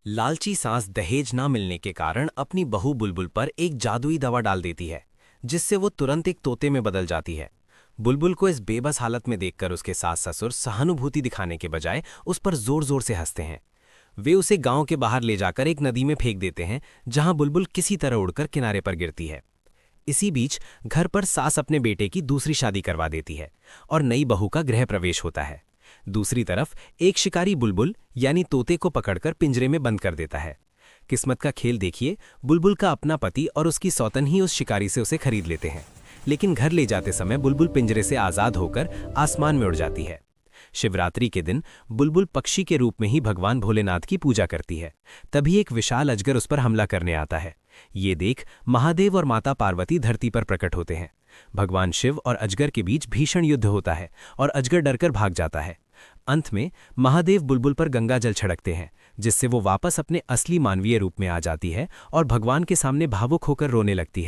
लालची सांस दहेज ना मिलने के कारण अपनी बहू बुलबुल पर एक जादुई दवा डाल देती है, जिससे वो तुरंत एक तोते में बदल जाती है। बुलबुल को इस बेबस हालत में देखकर उसके सास ससुर सहानुभूति दिखाने के बजाय उस पर जोर जोर से हंसते हैं। वे उसे गांव के बाहर ले जाकर एक नदी में फेंक देते हैं, जहां बुलबुल किसी तरह उड़कर किनारे पर गिरती है। इसी बीच घर पर सास अपने बेटे की दूसरी शादी करवा देती है और नई बहू का गृह प्रवेश होता है। दूसरी तरफ एक शिकारी बुलबुल यानी तोते को पकड़कर पिंजरे में बंद कर देता है। किस्मत का खेल देखिए, बुलबुल का अपना पति और उसकी सौतन ही उस शिकारी से उसे खरीद लेते हैं, लेकिन घर ले जाते समय बुलबुल पिंजरे से आजाद होकर आसमान में उड़ जाती है। शिवरात्रि के दिन बुलबुल पक्षी के रूप में ही भगवान भोलेनाथ की पूजा करती है। तभी एक विशाल अजगर उस पर हमला करने आता है। ये देख महादेव और माता पार्वती धरती पर प्रकट होते हैं। भगवान शिव और अजगर के बीच भीषण युद्ध होता है और अजगर डरकर भाग जाता है। अंत में महादेव बुलबुल पर गंगा जल छिड़कते हैं, जिससे वो वापस अपने असली मानवीय रूप में आ जाती है और भगवान के सामने भावुक होकर रोने लगती है।